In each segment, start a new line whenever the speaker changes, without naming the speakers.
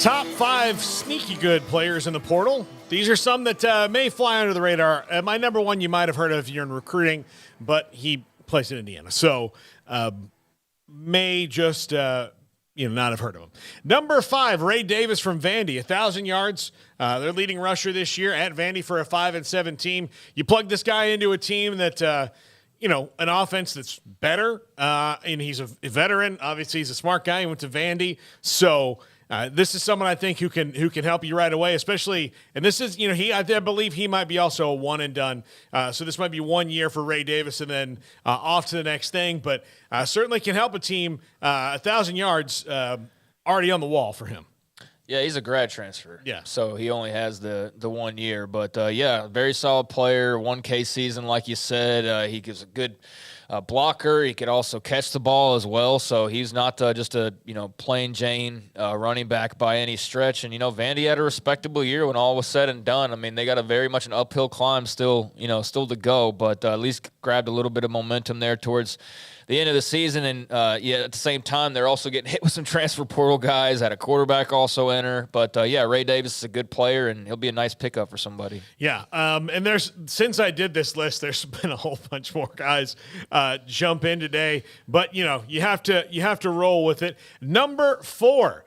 Top 5 sneaky good players in the portal. These are some that may fly under the radar. My number one you might have heard of if you're in recruiting, but he plays in Indiana. So may just not have heard of him. Number 5, Ray Davis from Vandy, 1,000 yards. Their leading rusher this year at Vandy for a 5-7 team. You plug this guy into a team that an offense that's better, and he's a veteran. Obviously, he's a smart guy. He went to Vandy, so this is someone I think who can help you right away. Especially, and this is I believe he might be also a one and done. So this might be 1 year for Ray Davis, and then off to the next thing. But certainly can help a team. 1,000 yards already on the wall for him.
Yeah, he's a grad transfer.
Yeah.
So he only has the 1 year. But, very solid player, 1K season, like you said. He gives a good blocker. He could also catch the ball as well. So he's not just a, plain Jane running back by any stretch. And, Vandy had a respectable year when all was said and done. I mean, they got a very much an uphill climb still to go. But at least grabbed a little bit of momentum there towards the end of the season. And, at the same time, they're also getting hit with some transfer portal guys. Had a quarterback also enter. But, Ray Davis is a good player, and he'll be a nice pickup for somebody.
Yeah, and since I did this list, there's been a whole bunch more guys jump in today. But, you have to roll with it. Number 4,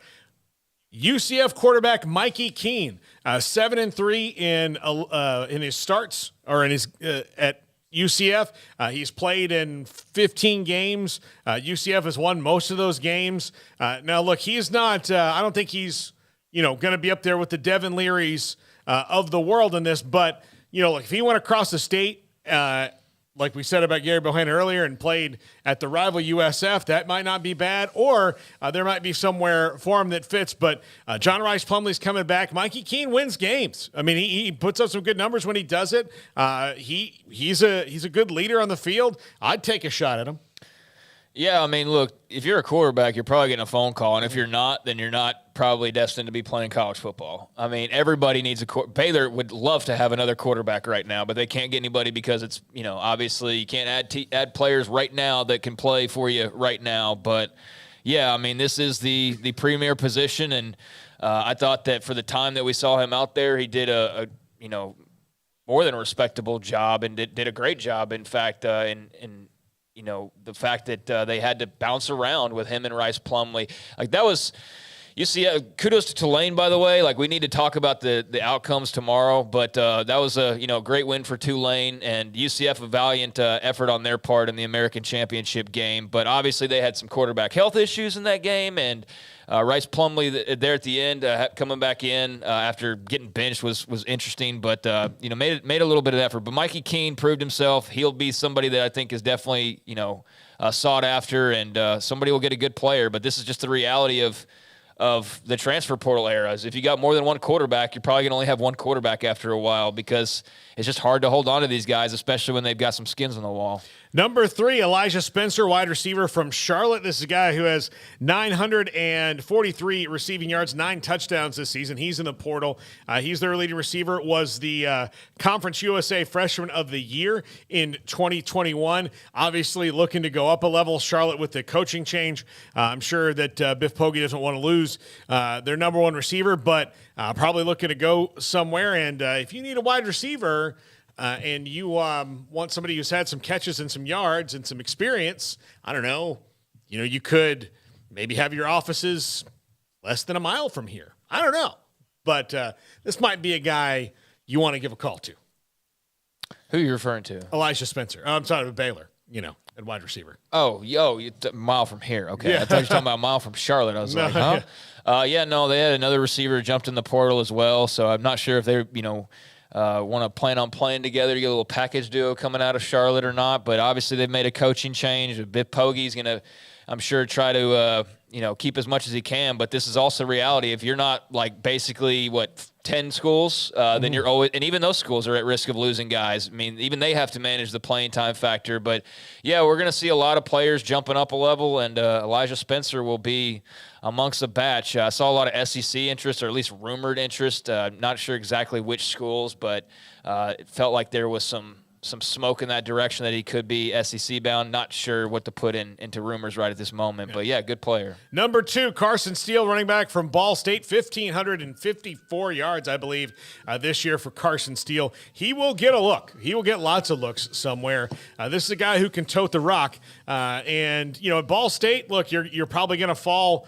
UCF quarterback Mikey Keene, 7-3 in his starts or in his at UCF. He's played in 15 games. UCF has won most of those games. Now, look, he's not I don't think he's, going to be up there with the Devin Learys of the world in this. But, if he went across the state, like we said about Gary Bohanna earlier, and played at the rival USF, that might not be bad. Or there might be somewhere for him that fits. But John Rice Plumlee's coming back. Mikey Keene wins games. I mean, he puts up some good numbers when he does it. He's a good leader on the field. I'd take a shot at him.
Yeah, I mean, look, if you're a quarterback, you're probably getting a phone call. And if you're not, then you're not probably destined to be playing college football. I mean, everybody needs Baylor would love to have another quarterback right now, but they can't get anybody because it's, obviously you can't add players right now that can play for you right now. But, yeah, I mean, this is the premier position. And I thought that for the time that we saw him out there, he did a more than a respectable job and did a great job, in fact, the fact that they had to bounce around with him and Rice Plumlee. Like, that was – you see, kudos to Tulane, by the way. Like, we need to talk about the outcomes tomorrow. But that was a, great win for Tulane, and UCF a valiant effort on their part in the American Championship game. But obviously they had some quarterback health issues in that game, and Rice Plumlee there at the end coming back in after getting benched was interesting, but made a little bit of effort. But Mikey Keene proved himself. He'll be somebody that I think is definitely sought after, and somebody will get a good player. But this is just the reality of the transfer portal eras. If you got more than one quarterback, you're probably going to only have one quarterback after a while, because it's just hard to hold on to these guys, especially when they've got some skins on the wall.
Number 3, Elijah Spencer, wide receiver from Charlotte. This is a guy who has 943 receiving yards, 9 touchdowns this season. He's in the portal. He's their leading receiver, was the Conference USA Freshman of the Year in 2021. Obviously looking to go up a level. Charlotte with the coaching change. I'm sure that Biff Poggi doesn't want to lose their number 1 receiver, but probably looking to go somewhere. And if you need a wide receiver, and you want somebody who's had some catches and some yards and some experience, I don't know, you could maybe have your offices less than a mile from here. I don't know. But this might be a guy you want to give a call to.
Who are you referring to?
Elijah Spencer. I'm sorry, Baylor, at wide receiver.
Oh, a mile from here. Okay. Yeah. I thought you were talking about a mile from Charlotte. I was like, huh? Yeah. They had another receiver jumped in the portal as well, so I'm not sure if they're, want to plan on playing together to get a little package duo coming out of Charlotte or not. But obviously they've made a coaching change. Biff Poggi's going to, I'm sure, try to keep as much as he can. But this is also reality. If you're not basically 10 schools, then you're always, and even those schools are at risk of losing guys. I mean, even they have to manage the playing time factor. But yeah, we're going to see a lot of players jumping up a level, and Elijah Spencer will be amongst a batch. I saw a lot of SEC interest, or at least rumored interest. Not sure exactly which schools, but it felt like there was some smoke in that direction that he could be SEC bound. Not sure what to put into rumors right at this moment, but yeah, good player.
Number 2, Carson Steele, running back from Ball State, 1,554 yards, I believe, this year for Carson Steele. He will get a look. He will get lots of looks somewhere. This is a guy who can tote the rock. And, at Ball State, look, you're probably going to fall,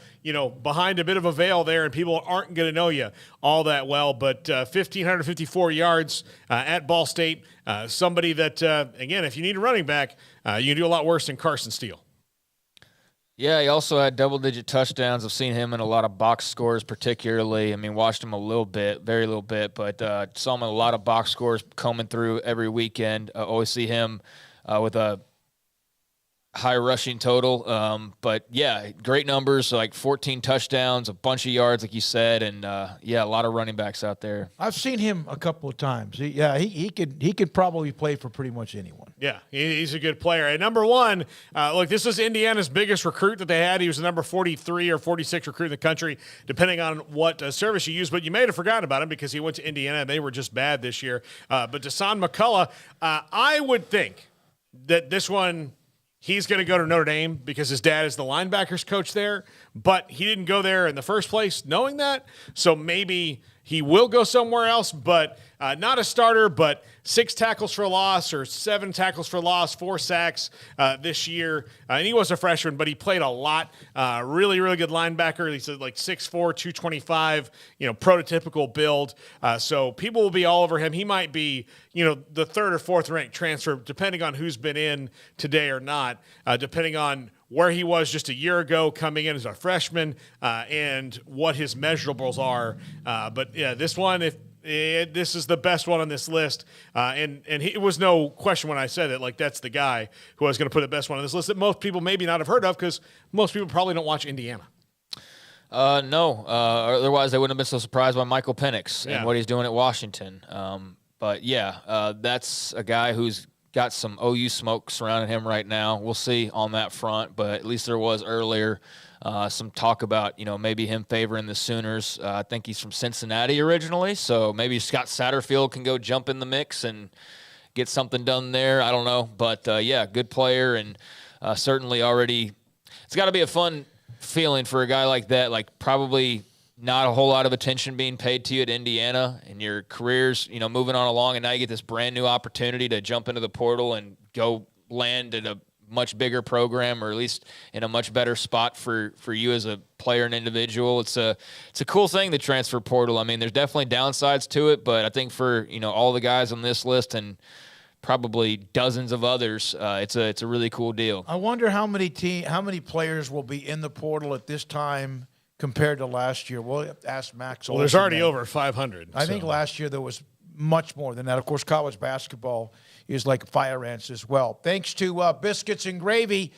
behind a bit of a veil there, and people aren't going to know you all that well. But 1,554 yards at Ball State, somebody that, again, if you need a running back, you can do a lot worse than Carson Steele.
Yeah, he also had double-digit touchdowns. I've seen him in a lot of box scores particularly. I mean, watched him a little bit, very little bit, but saw him in a lot of box scores coming through every weekend. Always see him with a high rushing total. But, yeah, great numbers, like 14 touchdowns, a bunch of yards, like you said, and, a lot of running backs out there.
I've seen him a couple of times. He could probably play for pretty much anyone.
Yeah, he's a good player. And number 1, look, this was Indiana's biggest recruit that they had. He was the number 43 or 46 recruit in the country, depending on what service you use. But you may have forgotten about him because he went to Indiana, and they were just bad this year. But Dasan McCullough, I would think that this one – he's going to go to Notre Dame because his dad is the linebackers coach there, but he didn't go there in the first place knowing that. So maybe he will go somewhere else, but not a starter, but 6 tackles for loss or 7 tackles for loss, 4 sacks this year. And he was a freshman, but he played a lot. Really, really good linebacker. He's like 6'4", 225, prototypical build. So people will be all over him. He might be, the 3rd or 4th ranked transfer, depending on who's been in today or not, depending on where he was just a year ago coming in as a freshman and what his measurables are. But yeah, this one, this is the best one on this list. And it was no question when I said it, like that's the guy who I was going to put the best one on this list that most people maybe not have heard of because most people probably don't watch Indiana.
No. Otherwise, they wouldn't have been so surprised by Michael Penix and what he's doing at Washington. But yeah, that's a guy who's got some OU smoke surrounding him right now. We'll see on that front, but at least there was earlier some talk about, maybe him favoring the Sooners. I think he's from Cincinnati originally, so maybe Scott Satterfield can go jump in the mix and get something done there. I don't know, but good player and certainly already – it's got to be a fun feeling for a guy like that, like probably – not a whole lot of attention being paid to you at Indiana, and your career's, moving on along, and now you get this brand new opportunity to jump into the portal and go land at a much bigger program, or at least in a much better spot for you as a player and individual. It's a cool thing, the transfer portal. I mean, there's definitely downsides to it, but I think for, all the guys on this list and probably dozens of others, it's a really cool deal.
I wonder how many players will be in the portal at this time compared to last year. We'll have to ask Max.
Well, there's already over 500.
I think last year there was much more than that. Of course, college basketball is like fire ants as well. Thanks to Biscuits and Gravy.